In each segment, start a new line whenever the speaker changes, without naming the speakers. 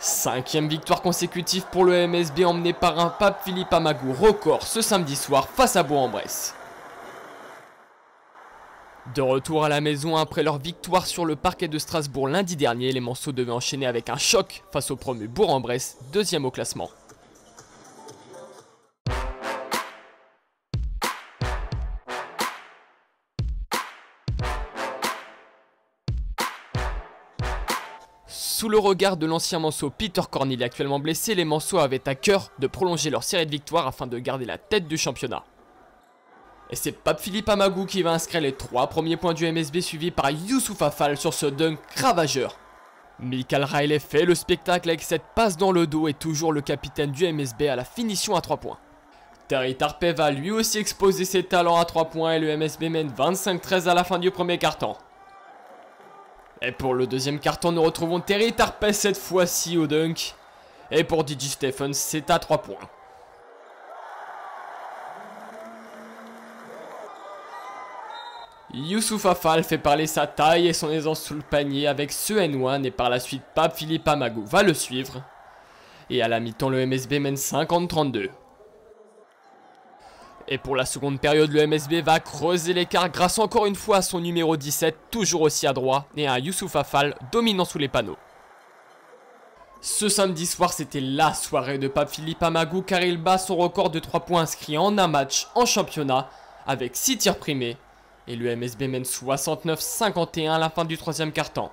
5e victoire consécutive pour le MSB emmené par un Pape Philippe Amagou record ce samedi soir face à Bourg-en-Bresse. De retour à la maison après leur victoire sur le parquet de Strasbourg lundi dernier, les Manceaux devaient enchaîner avec un choc face au promu Bourg-en-Bresse, 2e au classement. Sous le regard de l'ancien Manceau Peter Cornille actuellement blessé, les Manceaux avaient à cœur de prolonger leur série de victoires afin de garder la tête du championnat. Et c'est Pape Philippe Amagou qui va inscrire les 3 premiers points du MSB suivi par Youssouf Affal sur ce dunk ravageur. Michael Riley fait le spectacle avec cette passe dans le dos et toujours le capitaine du MSB à la finition à 3 points. Terry Tarpey va lui aussi exposer ses talents à 3 points et le MSB mène 25-13 à la fin du premier quart-temps. Et pour le deuxième quart-temps, nous retrouvons Terry Tarpey cette fois-ci au dunk. Et pour DJ Stephens, c'est à 3 points. Youssouf Affal fait parler sa taille et son aisance sous le panier avec ce N1 et par la suite Pape Philippe Amagou va le suivre. Et à la mi-temps, le MSB mène 50-32. Et pour la seconde période, le MSB va creuser l'écart grâce encore une fois à son numéro 17, toujours aussi adroit, et à un Youssouf Affal dominant sous les panneaux. Ce samedi soir, c'était la soirée de Pape Philippe Amagou car il bat son record de 3 points inscrits en un match en championnat avec 6 tirs primés. Et le MSB mène 69-51 à la fin du 3e quart-temps.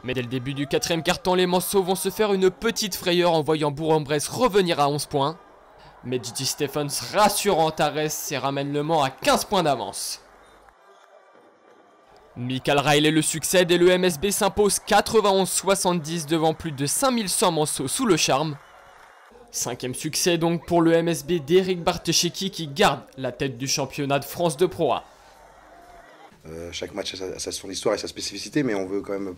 Mais dès le début du 4e quart-temps, les Manceaux vont se faire une petite frayeur en voyant Bourg-en-Bresse revenir à 11 points. Mais DJ Stephens rassure Antares et ramène le Mans à 15 points d'avance. Michael Riley le succède et le MSB s'impose 91-70 devant plus de 5100 Manceaux sous le charme. 5e succès donc pour le MSB d'Eric Bartesheki qui garde la tête du championnat de France de Pro A.
Chaque match a son histoire et sa spécificité, mais on veut quand même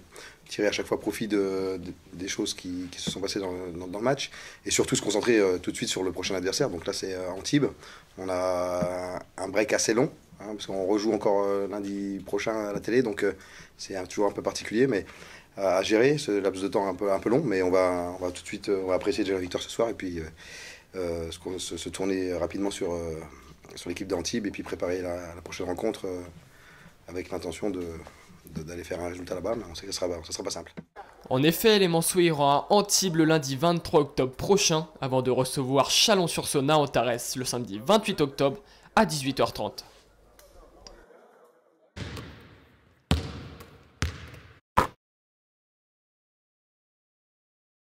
tirer à chaque fois profit des choses qui se sont passées dans le match et surtout se concentrer tout de suite sur le prochain adversaire. Donc là c'est Antibes, on a un break assez long parce qu'on rejoue encore lundi prochain à la télé, donc c'est toujours un peu particulier mais à gérer, ce laps de temps un peu long, mais on va tout de suite on va apprécier déjà la victoire ce soir et puis se tourner rapidement sur l'équipe d'Antibes et puis préparer la prochaine rencontre avec l'intention d'aller faire un résultat là-bas, mais on sait que ça sera pas simple.
En effet, les Manceaux iront à Antibes le lundi 23 octobre prochain, avant de recevoir Chalon-sur-Saône à Antares le samedi 28 octobre à 18h30.